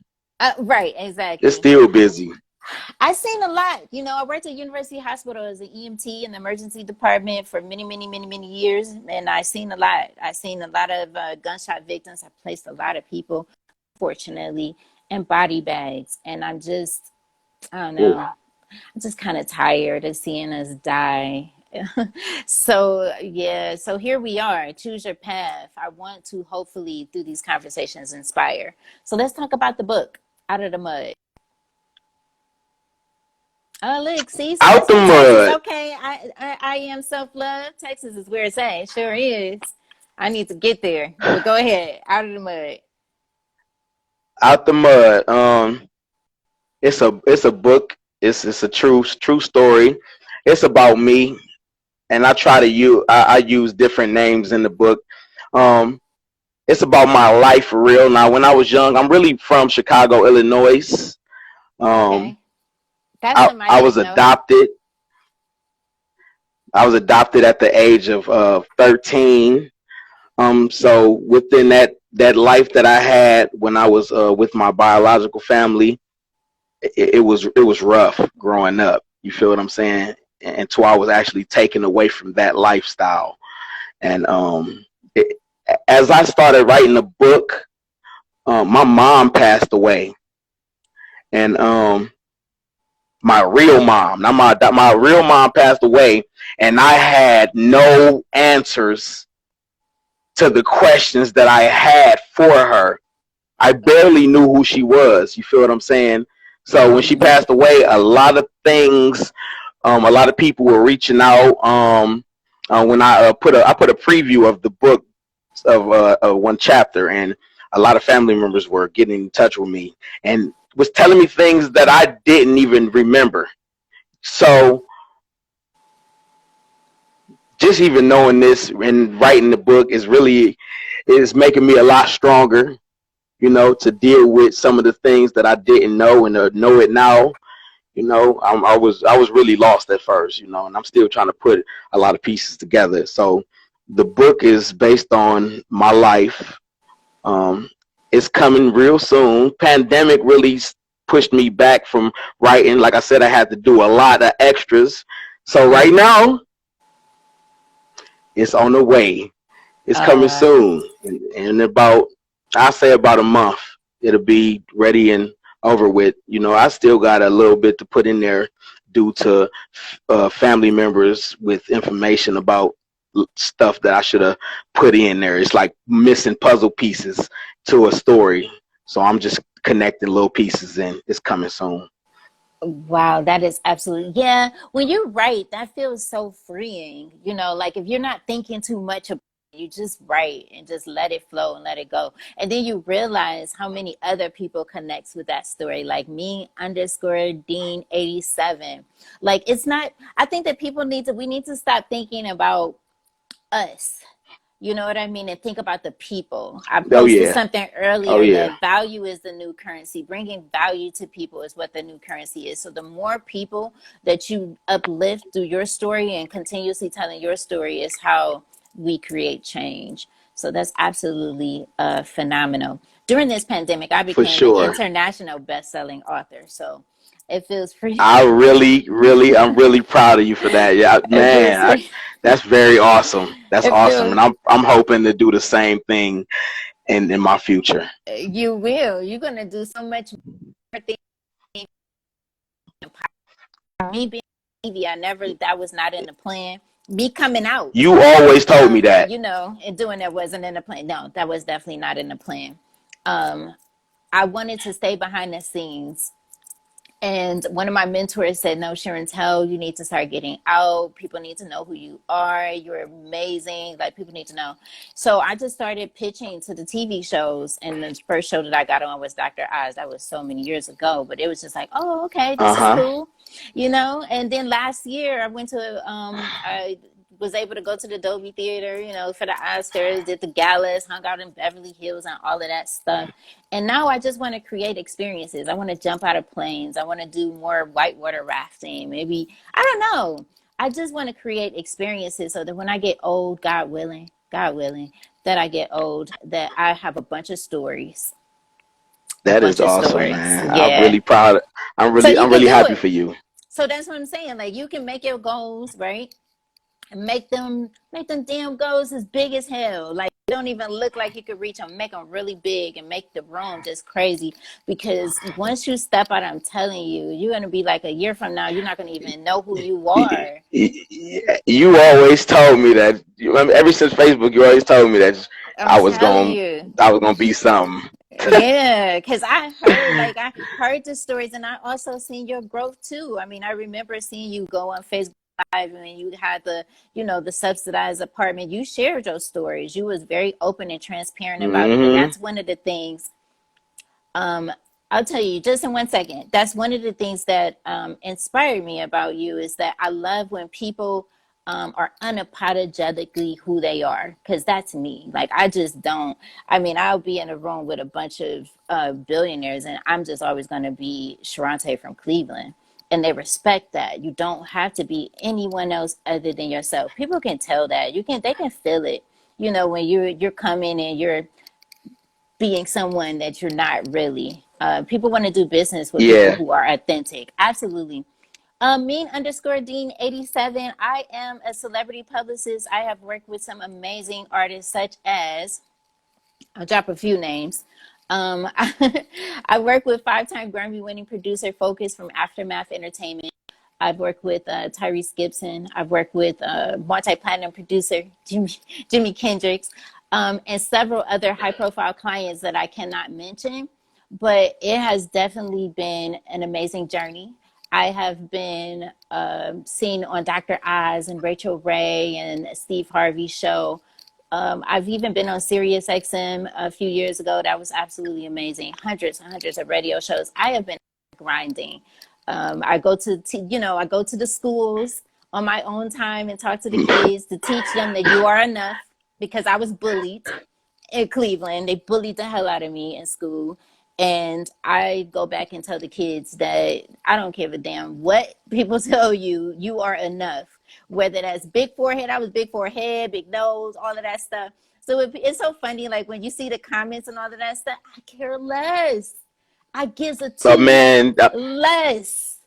Right, It's exactly. still busy. I seen a lot. I worked at University Hospital as an EMT in the emergency department for many, many, many, many years, and I seen a lot. I seen a lot of gunshot victims. I placed a lot of people, fortunately, in body bags, and I don't Ooh. know. I'm just kind of tired of seeing us die. So, yeah, so here we are. Choose your path. I want to hopefully, through these conversations, inspire. So let's talk about the book, Out of the Mud. Oh, look, see, Out somebody's the from Texas. mud. Okay, I am self-love. Texas is where it's at. It sure is. I need to get there. But go ahead, Out of the Mud. Out the mud. It's a book. It's a true story. It's about me, and I try to I use different names in the book. Um, it's about my life for real. Now, when I was young, I'm really from Chicago, Illinois. Um, Okay, that's I something I I was didn't know. adopted. I was adopted at the age of 13. So within that life that I had when I was with my biological family, it was rough growing up. You feel what I'm saying? Until I was actually taken away from that lifestyle. And it, as I started writing the book, my mom passed away, and my real mom, not my real mom passed away, and I had no answers to the questions that I had for her. I barely knew who she was. You feel what I'm saying? So when she Mm-hmm. passed away, a lot of things, a lot of people were reaching out. When I put a preview of the book of one chapter, and a lot of family members were getting in touch with me and was telling me things that I didn't even remember. So just even knowing this and writing the book is making me a lot stronger, to deal with some of the things that I didn't know and know it now. I was really lost at first, and I'm still trying to put a lot of pieces together. So the book is based on my life. Um, it's coming real soon. Pandemic really pushed me back from writing. Like I said, I had to do a lot of extras. So right Mm-hmm. now, it's on the way. It's coming Uh, soon, and I say about a month, it'll be ready and over with. I still got a little bit to put in there due to family members with information about stuff that I should have put in there. It's like missing puzzle pieces to a story, so I'm just connecting little pieces, and it's coming soon. wow, that is absolutely, yeah. When you're right, that feels so freeing. Like if you're not thinking too much about it, you just write and just let it flow and let it go. And then you realize how many other people connects with that story, like me underscore Dean 87. Like it's not, I think that we need to stop thinking about us. You know what I mean? And think about the people. I Oh posted yeah, something oh earlier yeah, that value is the new currency. Bringing value to people is what the new currency is. So the more people that you uplift through your story and continuously telling your story is how we create change. So that's absolutely phenomenal. During this pandemic, I for became an sure. international best-selling author. So it feels pretty. I'm really proud of you for that. Yeah, It feels man, pretty. that's very awesome. That's It awesome, feels. and I'm hoping to do the same thing in my future. You will. You're gonna do so much more things. Me being TV, that was not in the plan. Me coming out, You always told me that. and doing that wasn't in the plan. No, that was definitely not in the plan. Um, I wanted to stay behind the scenes And one of my mentors said, no, Sharon, you need to start getting out. People need to know who you are. You're amazing. Like, people need to know. So I just started pitching to the TV shows. And the first show that I got on was Dr. Oz. That was so many years ago. But it was just like, oh, okay, this is Uh-huh. cool. And then last year I went to, I was able to go to the Dolby Theater, for the Oscars, did the galas, hung out in Beverly Hills and all of that stuff. And now I just want to create experiences. I want to jump out of planes. I want to do more whitewater rafting. Maybe, I don't know. I just want to create experiences so that when I get old, God willing, that I get old, that I have a bunch of stories. A That is bunch of awesome, stories. man. I'm Yeah. really proud. So you I'm can really do happy it. for you. So that's what I'm saying. Like, you can make your goals, right? And make them damn goals as big as hell. Like, they don't even look like you could reach them. Make them really big and make the room just crazy. Because once you step out, I'm telling you, you're gonna be like, a year from now, you're not gonna even know who you are. You always told me that. Ever since Facebook, you always told me that I'm I was telling going you. I was gonna be something. Yeah, because I heard the stories, and I also seen your growth too. I mean, I remember seeing you go on Facebook Live when you had the subsidized apartment. You shared your stories. You was very open and transparent about it, and Hmm. that's one of the things. Um, I'll tell you just in one second. That's one of the things that inspired me about you, is that I love when people are unapologetically who they are, because that's me. Like, I just don't. I mean, I'll be in a room with a bunch of billionaires, and I'm just always going to be Sharante from Cleveland. And they respect that. You don't have to be anyone else other than yourself. People can tell that. They can feel it. When you're coming and you're being someone that you're not really. People want to do business with people Yeah. who are authentic. Absolutely. Mean underscore Dean 87. I am a celebrity publicist. I have worked with some amazing artists, such as, I'll drop a few names. I work with five-time Grammy-winning producer Focus from Aftermath Entertainment. I've worked with Tyrese Gibson. I've worked with multi-platinum producer Jimi Kendricks, and several other high-profile clients that I cannot mention. But it has definitely been an amazing journey. I have been seen on Dr. Oz and Rachel Ray and Steve Harvey's show. I've even been on Sirius XM a few years ago. That was absolutely amazing. Hundreds and hundreds of radio shows. I have been grinding. I go to the schools on my own time and talk to the kids to teach them that you are enough, because I was bullied in Cleveland. They bullied the hell out of me in school. And I go back and tell the kids that I don't give a damn what people tell you, you are enough. Whether that's big forehead, I was big forehead, big nose, all of that stuff. So it's so funny, like when you see the comments and all of that stuff, I care less. I gives a But toot man, less.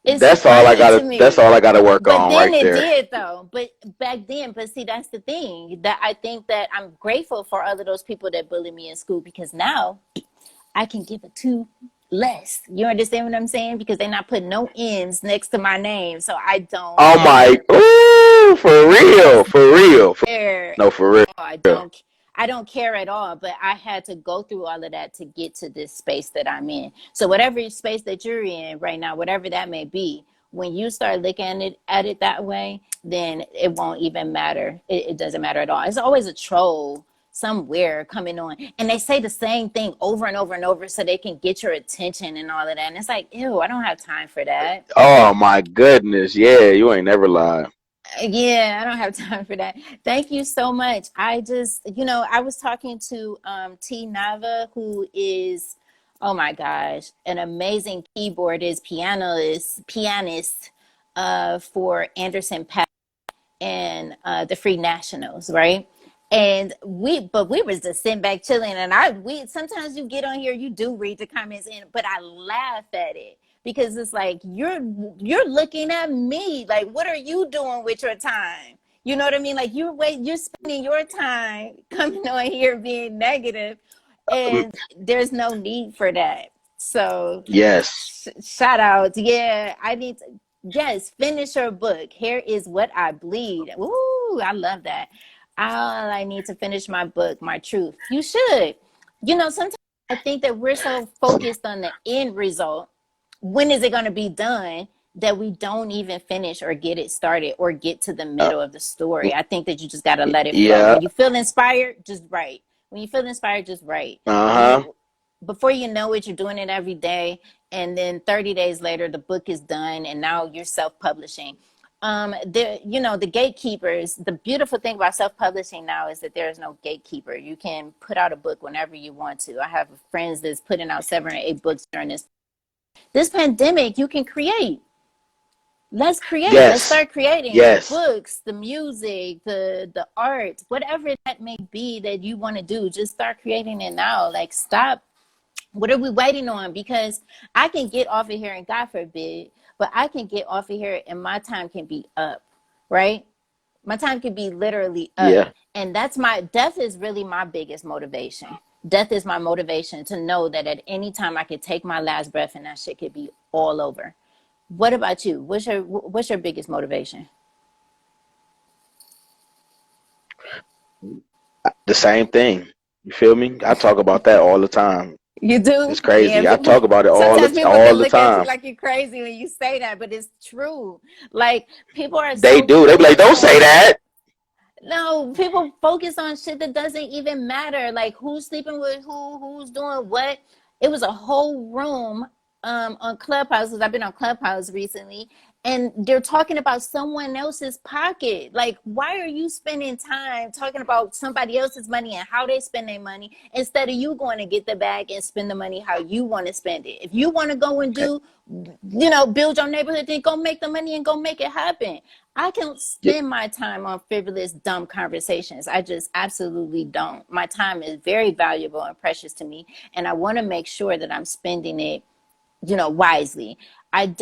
It's funny to that's me. all I gotta work But on then right it there. did though. But back then, but see, that's the thing, that I think that I'm grateful for all of those people that bullied me in school, because now I can give a two less. You understand what I'm saying? Because they're not putting no N's next to my name. So I don't Oh my, ooh, for real, for real. care. No, for real. I don't care at all. But I had to go through all of that to get to this space that I'm in. So whatever space that you're in right now, whatever that may be, when you start looking at it that way, then it won't even matter. It doesn't matter at all. It's always a troll somewhere coming on, and they say the same thing over and over and over so they can get your attention and all of that. And it's like, ew, I don't have time for that. Oh my goodness, yeah, you ain't never lied. Yeah, I don't have time for that. Thank you so much. I just, I was talking to T Nava, who is, oh my gosh, an amazing keyboardist, pianist for Anderson Paak and the Free Nationals, right? But we was just sitting back chilling, and we sometimes you get on here, you do read the comments, but I laugh at it, because it's like you're looking at me like, what are you doing with your time? You know what I mean? Like, you're spending your time coming on here being negative, Um, and there's no need for that. So yes. shout out. Yeah, I need to, yes, finish your book. Here is what I bleed. Ooh, I love that. All I need to finish my book, my truth. You should. Sometimes I think that we're so focused on the end result when is it going to be done, that we don't even finish or get it started or get to the middle of the story. I think that you just got to let it flow. Yeah. When you feel inspired, just write. When you feel inspired, just write. Uh-huh. Before you know it, you're doing it every day. And then 30 days later, the book is done and now you're self-publishing. The gatekeepers, the beautiful thing about self-publishing now is that there is no gatekeeper. You can put out a book whenever you want to. I have friends that's putting out 7 or 8 books during this pandemic. You can create. Let's create. Yes. Let's start creating Yes. the books, the music, the art, whatever that may be that you want to do. Just start creating it now. Like, stop. What are we waiting on? Because I can get off of here, and God forbid, but I can get off of here and my time can be up, right? My time can be literally up. Yeah. And death is really my biggest motivation. Death is my motivation to know that at any time I could take my last breath and that shit could be all over. What about you? What's your biggest motivation? The same thing. You feel me? I talk about that all the time. You do? It's crazy. Yeah, I talk about it all sometimes people the can look at you time. like you're crazy when you say that, but it's true. Like, people are They so do. They be like, don't say that. No, people focus on shit that doesn't even matter. Like, who's sleeping with who's doing what. It was a whole room on Clubhouse, because I've been on Clubhouse recently, and they're talking about someone else's pocket. Like, why are you spending time talking about somebody else's money and how they spend their money instead of you going to get the bag and spend the money how you want to spend it? If you want to go and do, build your neighborhood, then go make the money and go make it happen. I can't spend my time on frivolous, dumb conversations. I just absolutely don't. My time is very valuable and precious to me, and I want to make sure that I'm spending it, wisely. I'm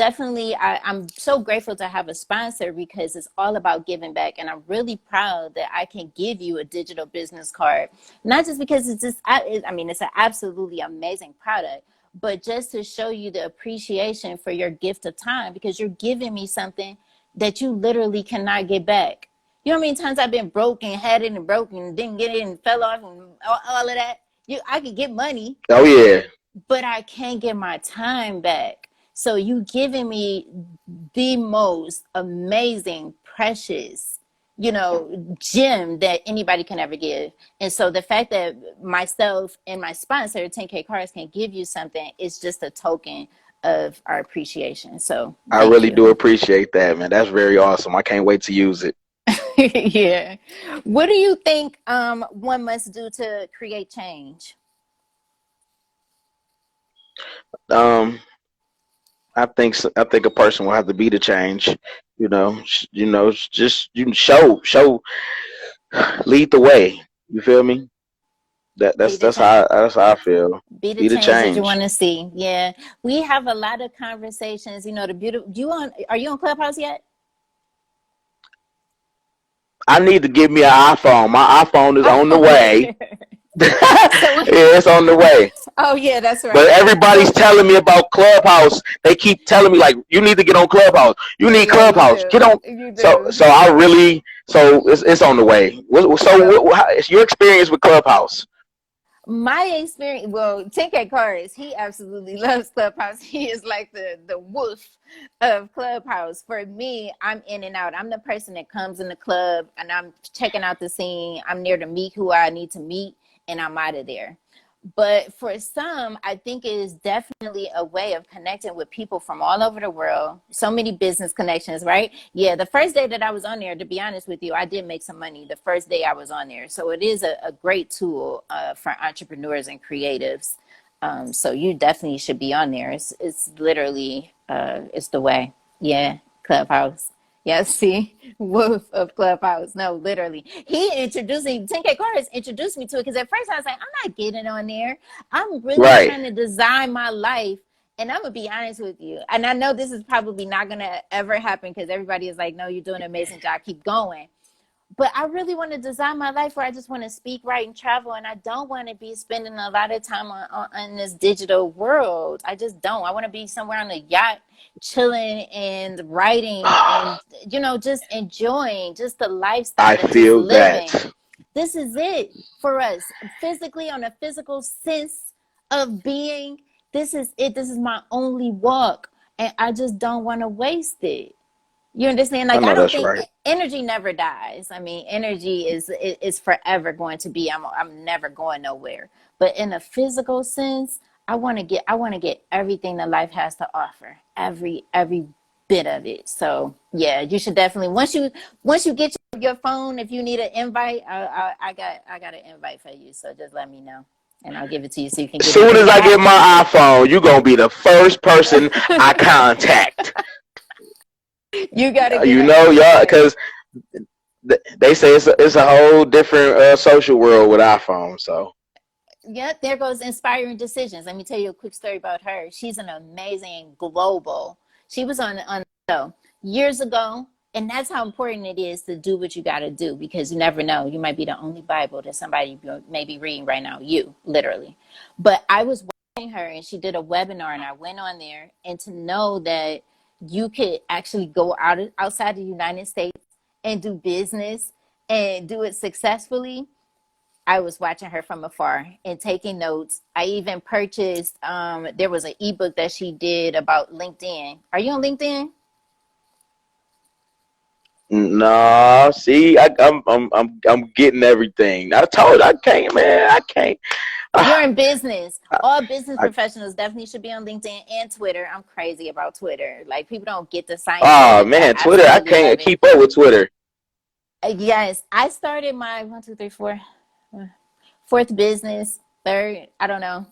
so grateful to have a sponsor, because it's all about giving back. And I'm really proud that I can give you a digital business card, not just because it's an absolutely amazing product, but just to show you the appreciation for your gift of time, because you're giving me something that you literally cannot get back. You know how many times I've been broke and had it and broke and didn't get it and fell off and all of that? I could get money. Oh, yeah. But I can't get my time back. So you giving me the most amazing, precious, gem that anybody can ever give. And so the fact that myself and my sponsor, 10K Cards, can give you something is just a token of our appreciation. So I really do appreciate that, man. That's very awesome. I can't wait to use it. Yeah. What do you think one must do to create change? I think a person will have to be the change. Just show, lead the way. You feel me? That's how I feel. Be the change that you want to see. Yeah, we have a lot of conversations. The beautiful. Are you on Clubhouse yet? I need to give me an iPhone. My iPhone is on the way. Yeah, it's on the way. Oh yeah, that's right. But everybody's telling me about Clubhouse. They keep telling me, like, you need to get on Clubhouse. You need Clubhouse. Get on. So it's on the way. What's your experience with Clubhouse? My experience, 10K Cards, he absolutely loves Clubhouse. He is like the wolf of Clubhouse. For me, I'm in and out. I'm the person that comes in the club and I'm checking out the scene. I'm there to meet who I need to meet, and I'm out of there. But for some, I think it is definitely a way of connecting with people from all over the world. So many business connections, right? Yeah, the first day that I was on there, to be honest with you, I did make some money the first day I was on there. So it is a great tool for entrepreneurs and creatives. So you definitely should be on there. It's literally, it's the way. Yeah, Clubhouse. Yeah, see, wolf of Clubhouse. No, literally. 10K Cards introduced me to it, because at first I was like, I'm not getting on there. I'm really trying to design my life. And I'm going to be honest with you. And I know this is probably not going to ever happen, because everybody is like, no, you're doing an amazing job. Keep going. But I really want to design my life where I just want to speak, write, and travel. And I don't want to be spending a lot of time on this digital world. I just don't. I want to be somewhere on a yacht, chilling and writing and, just enjoying just the lifestyle. I feel that. This is it for us. Physically, on a physical sense of being, this is it. This is my only walk. and I just don't want to waste it. You understand? I Like, I know don't that's think right. energy never dies. I mean, energy is forever going to be. I'm never going nowhere. But in a physical sense, I want to get everything that life has to offer. Every bit of it. So yeah, you should definitely once you get your phone, if you need an invite, I got an invite for you. So just let me know, and I'll give it to you so you can As get in. soon Because as I get my iPhone, you're gonna be the first person I contact. you got to get You on know, here, y'all, sir. because they say it's a whole different social world with iPhone. So, Yeah, there goes inspiring decisions. Let me tell you a quick story about her. She's an amazing global. She was on the show years ago, and that's how important it is to do what you got to do, because you never know. You might be the only Bible that somebody may be reading right now. You literally. But I was watching her, and she did a webinar, and I went on there, and to know that you could actually go outside the United States and do business and do it successfully. I was watching her from afar and taking notes. I even purchased, there was an ebook that she did about LinkedIn. Are you on LinkedIn? nah, see, I'm getting everything. I told you, I can't, man. I can't. You're Ah, in business. All business I, professionals definitely should be on LinkedIn and Twitter. I'm crazy about Twitter. Like, people don't get the science of oh it, but man, I Twitter. I absolutely can't love it. keep up with Twitter. Yes, I started my one, two, three, four. Fourth business, third, I don't know.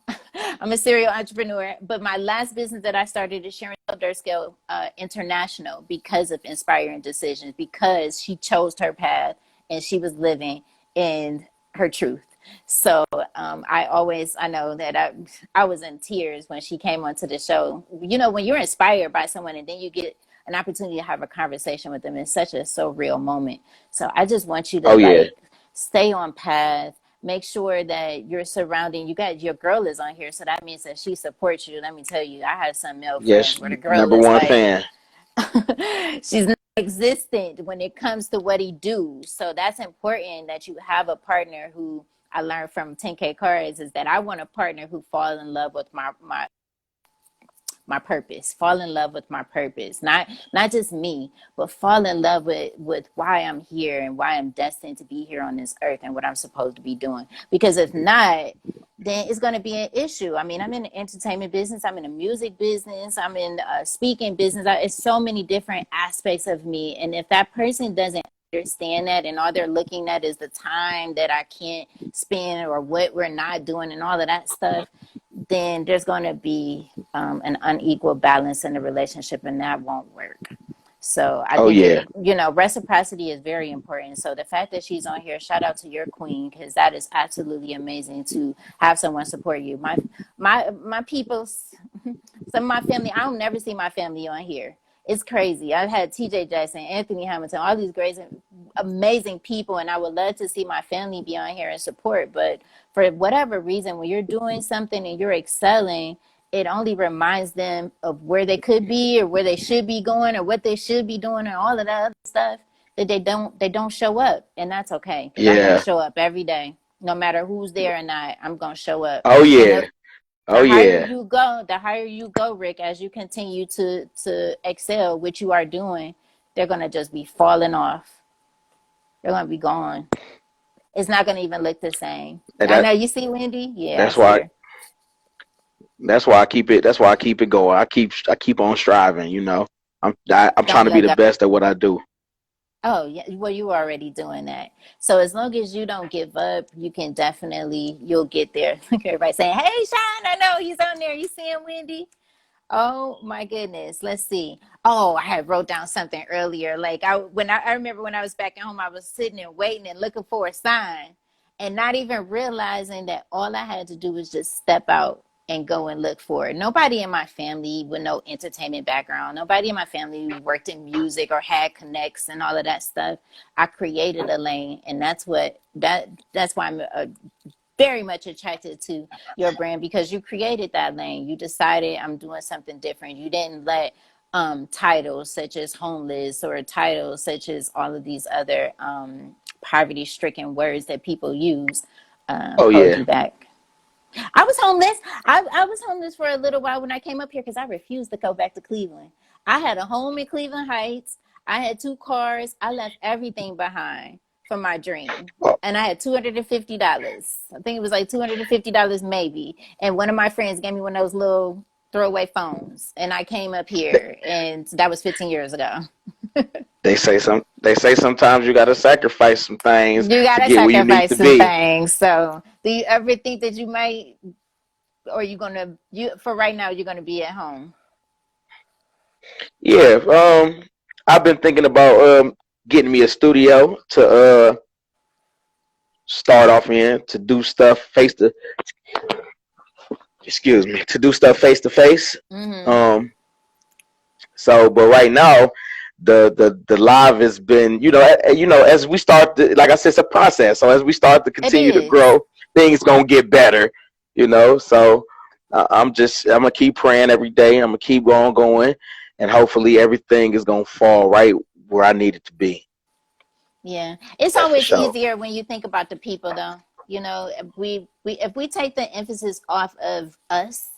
I'm a serial entrepreneur, but my last business that I started is Sharon Scale International, because of inspiring decisions, because she chose her path and she was living in her truth. So I know that I was in tears when she came onto the show. You know, when you're inspired by someone and then you get an opportunity to have a conversation with them, it's such a surreal moment. So I just want you to, Oh yeah, like, stay on path. Make sure that you're surrounding. You got your girl is on here, so that means that she supports you. Let me tell you, I have some male friends yes, where the girl number is one like, fan. she's not existent when it comes to what he do. So that's important, that you have a partner who, I learned from 10K cards, is that I want a partner who fall in love with my purpose, fall in love with my purpose, not just me, but fall in love with why I'm here and why I'm destined to be here on this earth and what I'm supposed to be doing. Because if not, then it's going to be an issue. I mean, I'm in the entertainment business, I'm in the music business, I'm in speaking business. It's so many different aspects of me, and if that person doesn't understand that, and all they're looking at is the time that I can't spend or what we're not doing and all of that stuff, then there's going to be an unequal balance in the relationship, and that won't work. So I Oh think yeah, reciprocity is very important. So the fact that she's on here, shout out to your queen, because that is absolutely amazing to have someone support you. My people, some of my family, I don't never see my family on here. It's crazy. I've had TJ Jackson, Anthony Hamilton, all these great, amazing people, and I would love to see my family be on here and support. But for whatever reason, when you're doing something and you're excelling, it only reminds them of where they could be or where they should be going or what they should be doing and all of that other stuff, that they don't show up. And that's okay, because I'm going to yeah. show up every day, no matter who's there or not. I'm going to show up. Oh And yeah, oh yeah, the higher you go, Rick, as you continue to excel, which you are doing, they're going to just be falling off. They're going to be gone. It's not going to even look the same. and I know you see Wendy. Yeah, I that's see why her. that's why I keep it. That's why I keep it going. I keep on striving. I'm trying Don't to be let the go. best at what I do. Oh, yeah. Well, you are already doing that. So as long as you don't give up, you can definitely, you'll get there. Look, everybody saying, "Hey, Sean, I know he's on there. You see him, Wendy?" Oh my goodness. Let's see. Oh, I had wrote down something earlier. Like, I remember when I was back at home, I was sitting and waiting and looking for a sign, and not even realizing that all I had to do was just step out and go and look for it. Nobody in my family with no entertainment background, nobody in my family worked in music or had connects and all of that stuff. I created a lane, and that's why I'm very much attracted to your brand, because you created that lane. You decided, I'm doing something different. You didn't let titles such as homeless or titles such as all of these other poverty stricken words that people use Oh hold yeah, you back. I was homeless. I was homeless for a little while when I came up here because I refused to go back to Cleveland. I had a home in Cleveland Heights. I had 2 cars. I left everything behind for my dream. Oh, And I had $250. I think it was like $250 maybe. And one of my friends gave me one of those little throwaway phones. And I came up here, and that was 15 years ago. they say sometimes you gotta sacrifice some things You to gotta get where you need sacrifice to some be. things. So, do you ever think that you might, or you gonna, you for right now, you're gonna be at home? Yeah, I've been thinking about getting me a studio to start off in to do stuff face to excuse me to do stuff face to face. Mm-hmm. Um, so, but right now, the live has been, as we start to, like I said, it's a process. So as we start to It continue to is. grow, things gonna get better. So I'm gonna keep praying every day. I'm gonna keep going, and hopefully everything is gonna fall right where I need it to be. Yeah, it's That's for always sure. easier when you think about the people, though. You know, if we take the emphasis off of us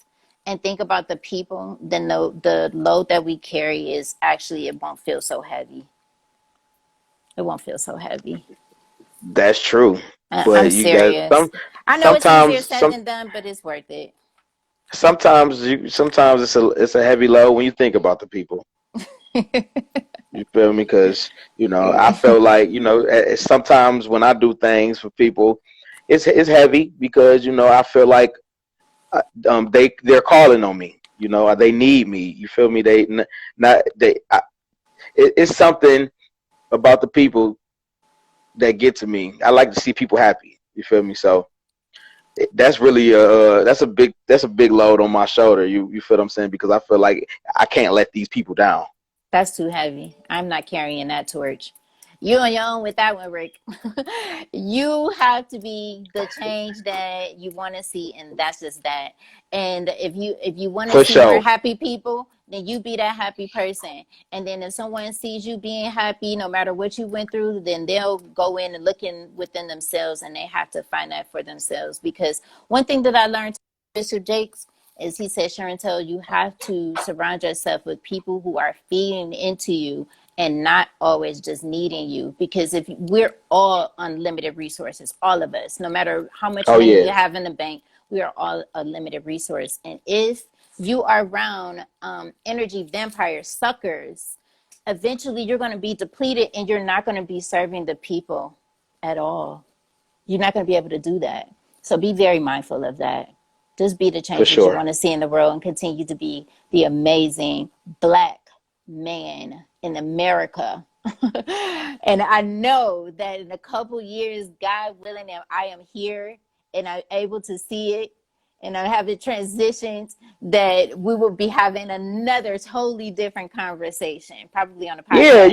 and think about the people, then the load that we carry is actually, it won't feel so heavy. It won't feel so heavy. That's true. I'm But you got serious. I know it's easier sometimes said some than done, but it's worth it. sometimes it's a heavy load when you think about the people. You feel me? Because I feel like sometimes when I do things for people, it's heavy because I feel like they're calling on me. They need me. You feel me? Not they. It's something about the people that get to me. I like to see people happy. You feel me? So that's really that's a big load on my shoulder. You feel what I'm saying? Because I feel like I can't let these people down. That's too heavy. I'm not carrying that torch. You on your own with that one, Rick. You have to be the change that you want to see, and that's just that. And if you want to For see more sure. happy people, then you be that happy person. And then if someone sees you being happy, no matter what you went through, then they'll go in and look in within themselves, and they have to find that for themselves. Because one thing that I learned, Mr. Jakes, is he said, Chantel, you have to surround yourself with people who are feeding into you and not always just needing you. Because if we're all unlimited resources, all of us, no matter how much Oh money yeah, you have in the bank, we are all a limited resource. And if you are around energy vampire suckers, eventually you're going to be depleted, and you're not going to be serving the people at all. You're not going to be able to do that. So be very mindful of that. Just be the for change that you sure. want to see in the world, and continue to be the amazing Black man in America. And I know that in a couple years, God willing, and I am here and I'm able to see it, and I have it transitioned, that we will be having another totally different conversation, probably on a Yeah, podcast.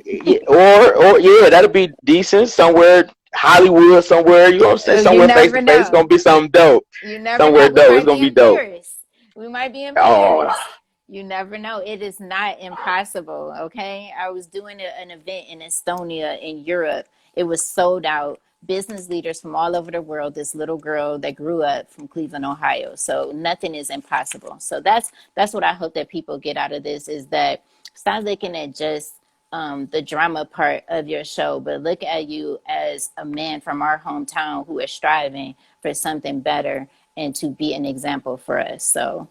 yeah, or yeah, that'll be decent somewhere, Hollywood somewhere. You know what I'm saying? You Somewhere face to never face. It's know. gonna be something dope. You never Somewhere know. We dope. It's might gonna be be in dope. Paris. We might be in Oh, Paris. You never know. It is not impossible. Okay. I was doing an event in Estonia in Europe. It was sold out. Business leaders from all over the world. This little girl that grew up from Cleveland, Ohio. So nothing is impossible. So that's what I hope that people get out of this, is that stop looking at just the drama part of your show, but look at you as a man from our hometown who is striving for something better and to be an example for us. So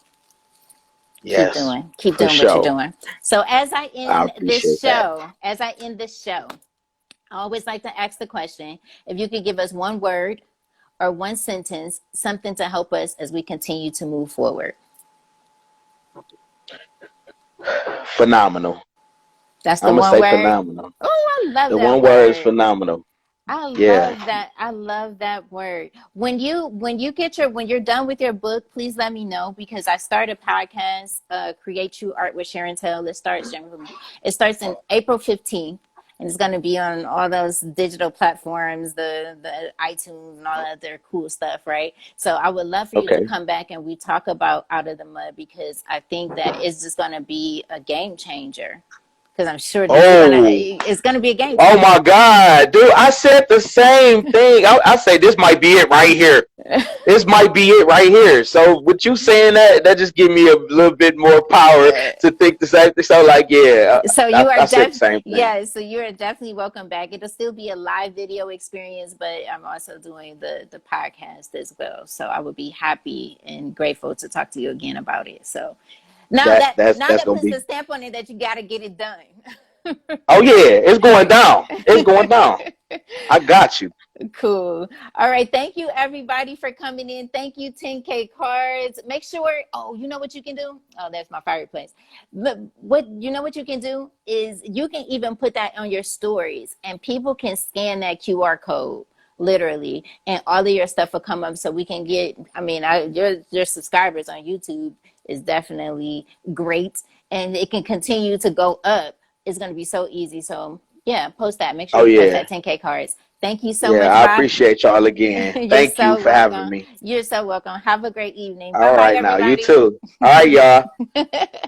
yes, keep for doing what you're sure. doing. So I appreciate that. as I end this show, I always like to ask the question, if you could give us one word or one sentence, something to help us as we continue to move forward. Phenomenal. That's the I'm gonna one say word. phenomenal. Oh, I love The that one word is word. phenomenal. I Yeah. love that. I love that word. When you're done with your book, please let me know, because I started a podcast, Create True Art with Sharon Tell. It starts in April 15th, and it's going to be on all those digital platforms, the iTunes and all that other cool stuff, right? So I would love for you to Okay. come back and we talk about Out of the Mud, because I think that it's just going to be a game changer. because I'm sure that Oh, it's gonna be a game oh changer. my God, dude! I said the same thing. I say this might be it right here. This might be it right here. So with you saying that just give me a little bit more power to think the same thing. So like, yeah, So I, you are I said the same thing. yeah, so you are definitely welcome back. It'll still be a live video experience, but I'm also doing the podcast as well. So I would be happy and grateful to talk to you again about it. So now That's that gonna puts be. the stamp on it that you got to get it done. Oh yeah, it's going down. It's going down. I got you. Cool. All right. Thank you, everybody, for coming in. Thank you, 10K cards. Make sure, oh, you know what you can do? Oh, that's my fireplace. But what you can do is you can even put that on your stories and people can scan that QR code literally and all of your stuff will come up so we can get, I mean, your subscribers on YouTube is definitely great and it can continue to go up. It's going to be so easy. So yeah, post that. Make sure Oh you post that yeah, 10K cards. Thank you so yeah. much, I Rob. appreciate y'all again. You're Thank you so for having welcome. me. You're so welcome. Have a great evening. Bye All bye, right, now you everybody. too. All right, y'all.